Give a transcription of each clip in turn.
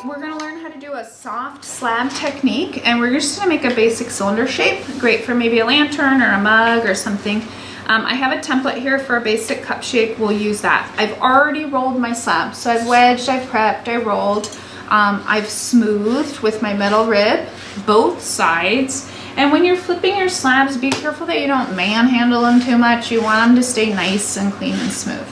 we're gonna learn how to do a soft slab technique, and we're just gonna make a basic cylinder shape, great for maybe a lantern or a mug or something. I have a template here for a basic cup shape. We'll use that. I've already rolled my slab, so I've wedged, I've prepped, I rolled, I've smoothed with my metal rib both sides. And when you're flipping your slabs, be careful that you don't manhandle them too much. You want them to stay nice and clean and smooth.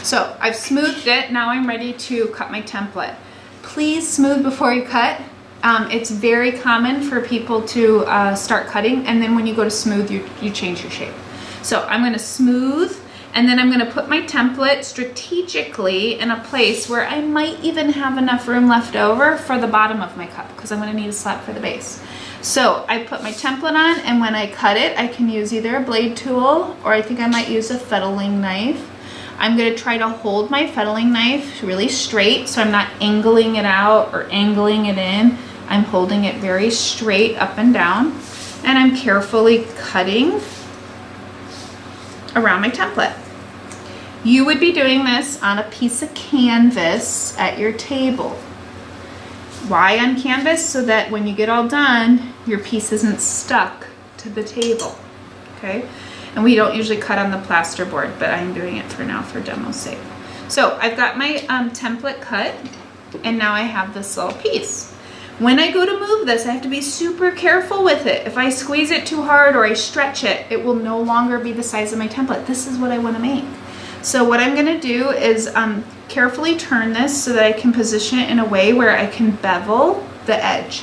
So I've smoothed it. Now I'm ready to cut my template. Please smooth before you cut. It's very common for people to start cutting, and then when you go to smooth, you change your shape. So I'm gonna smooth, and then I'm gonna put my template strategically in a place where I might even have enough room left over for the bottom of my cup, because I'm gonna need a slab for the base. So I put my template on, and when I cut it, I can use either a blade tool, or I think I might use a fettling knife. I'm gonna try to hold my fettling knife really straight, so I'm not angling it out or angling it in. I'm holding it very straight up and down, and I'm carefully cutting around my template. You would be doing this on a piece of canvas at your table. Why on canvas? So that when you get all done, your piece isn't stuck to the table, okay? And we don't usually cut on the plaster board, but I'm doing it for now for demo's sake. So I've got my template cut, and now I have this little piece. When I go to move this, I have to be super careful with it. If I squeeze it too hard or I stretch it, it will no longer be the size of my template. This is what I want to make. So what I'm going to do is carefully turn this so that I can position it in a way where I can bevel the edge.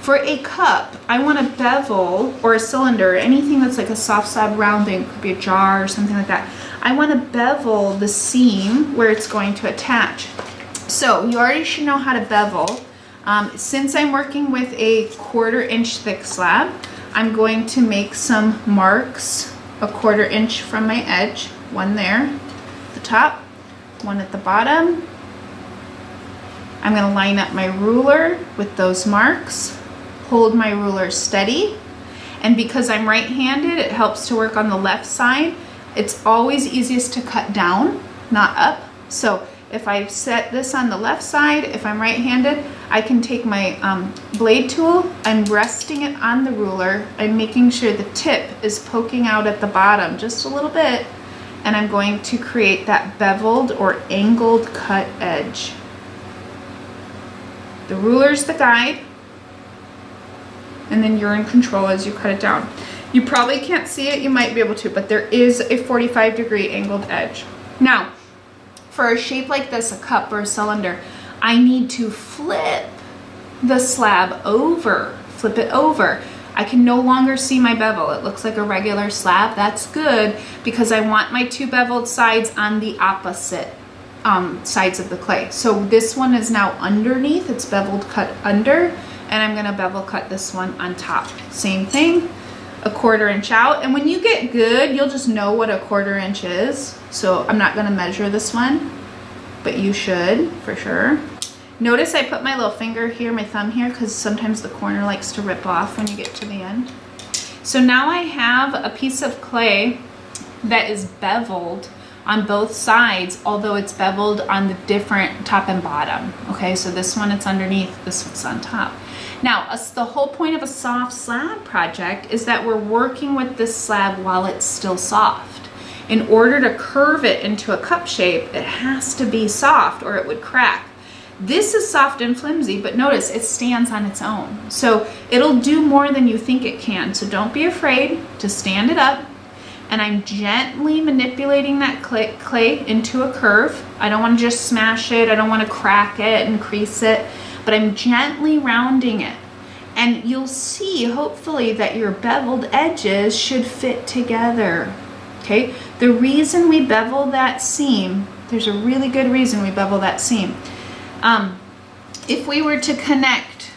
For a cup, I want to bevel, or a cylinder, anything that's like a soft slab rounding, could be a jar or something like that. I want to bevel the seam where it's going to attach. So you already should know how to bevel. Since I'm working with a 1/4 inch thick slab, I'm going to make some marks 1/4 inch from my edge. One there at the top, one at the bottom. I'm going to line up my ruler with those marks. Hold my ruler steady, and because I'm right-handed, it helps to work on the left side. It's always easiest to cut down, not up. So if I set this on the left side, if I'm right-handed, I can take my blade tool, I'm resting it on the ruler, I'm making sure the tip is poking out at the bottom just a little bit, and I'm going to create that beveled or angled cut edge. The ruler's the guide, and then you're in control as you cut it down. You probably can't see it, you might be able to, but there is a 45-degree angled edge. Now, for a shape like this, a cup or a cylinder, I need to flip the slab over, flip it over. I can no longer see my bevel. It looks like a regular slab. That's good, because I want my two beveled sides on the opposite sides of the clay. So this one is now underneath, it's beveled cut under, and I'm gonna bevel cut this one on top. Same thing, 1/4 inch out. And when you get good, you'll just know what 1/4 inch is. So I'm not gonna measure this one, but you should for sure. Notice I put my little finger here, my thumb here, because sometimes the corner likes to rip off when you get to the end. So now I have a piece of clay that is beveled on both sides, although it's beveled on the different top and bottom. Okay, so this one it's underneath, this one's on top. Now, the whole point of a soft slab project is that we're working with this slab while it's still soft. In order to curve it into a cup shape, it has to be soft or it would crack. This is soft and flimsy, but notice it stands on its own. So it'll do more than you think it can. So don't be afraid to stand it up. And I'm gently manipulating that clay into a curve. I don't want to just smash it. I don't want to crack it and crease it, but I'm gently rounding it. And you'll see, hopefully, that your beveled edges should fit together. Okay? The reason we bevel that seam, there's a really good reason we bevel that seam. If we were to connect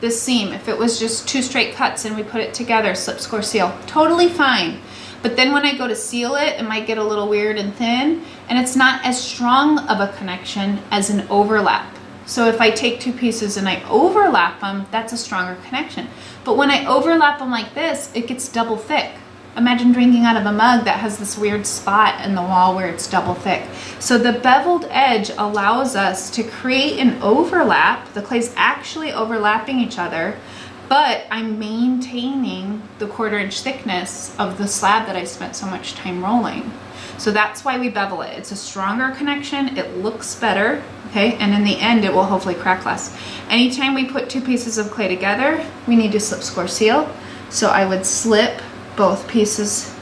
this seam, if it was just 2 straight cuts and we put it together, slip, score, seal, totally fine. But then when I go to seal it, it might get a little weird and thin, and it's not as strong of a connection as an overlap. So if I take 2 pieces and I overlap them, that's a stronger connection. But when I overlap them like this, it gets double thick. Imagine drinking out of a mug that has this weird spot in the wall where it's double thick. So the beveled edge allows us to create an overlap. The clay's actually overlapping each other, but I'm maintaining the 1/4 inch thickness of the slab that I spent so much time rolling. So that's why we bevel it. It's a stronger connection, it looks better, okay? And in the end, it will hopefully crack less. Anytime we put 2 pieces of clay together, we need to slip, score, seal. So I would slip both pieces,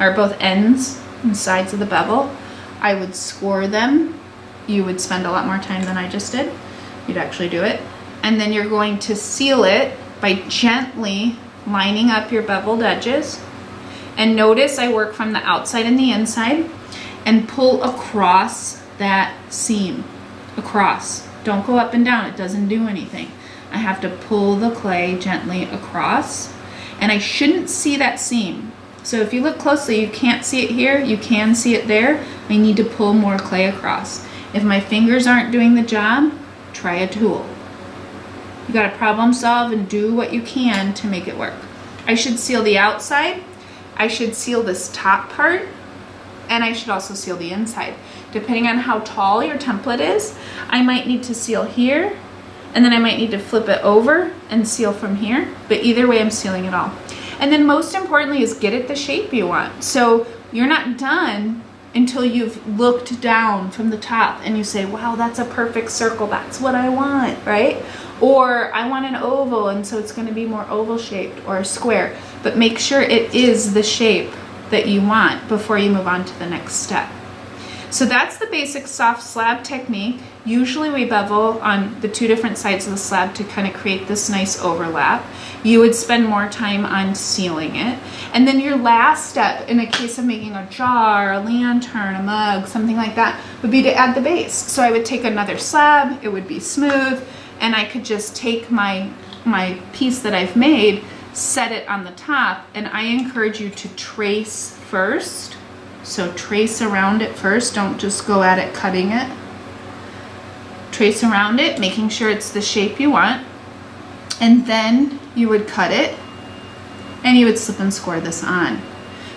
or both ends and sides of the bevel. I would score them. You would spend a lot more time than I just did. You'd actually do it. And then you're going to seal it by gently lining up your beveled edges. And notice I work from the outside and the inside and pull across that seam. Across. Don't go up and down, it doesn't do anything. I have to pull the clay gently across, and I shouldn't see that seam. So if you look closely, you can't see it here, you can see it there. I need to pull more clay across. If my fingers aren't doing the job, try a tool. You gotta problem solve and do what you can to make it work. I should seal the outside, I should seal this top part, and I should also seal the inside. Depending on how tall your template is, I might need to seal here, and then I might need to flip it over and seal from here, but either way I'm sealing it all. And then most importantly is get it the shape you want. So you're not done until you've looked down from the top and you say, wow, that's a perfect circle, that's what I want, right? Or I want an oval, and so it's gonna be more oval shaped, or a square, but make sure it is the shape that you want before you move on to the next step. So that's the basic soft slab technique. Usually we bevel on the 2 different sides of the slab to kind of create this nice overlap. You would spend more time on sealing it. And then your last step, in a case of making a jar, a lantern, a mug, something like that, would be to add the base. So I would take another slab, it would be smooth, and I could just take my piece that I've made, set it on the top, and I encourage you to trace first. So trace around it first, don't just go at it cutting it. Trace around it, making sure it's the shape you want, and then you would cut it, and you would slip and score this on.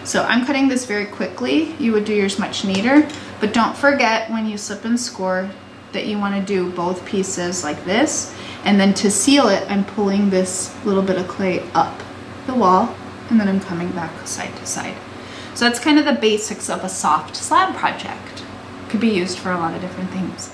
So I'm cutting this very quickly, you would do yours much neater, but don't forget when you slip and score that you want to do both pieces like this, and then to seal it, I'm pulling this little bit of clay up the wall, and then I'm coming back side to side. So that's kind of the basics of a soft slab project. Could be used for a lot of different things.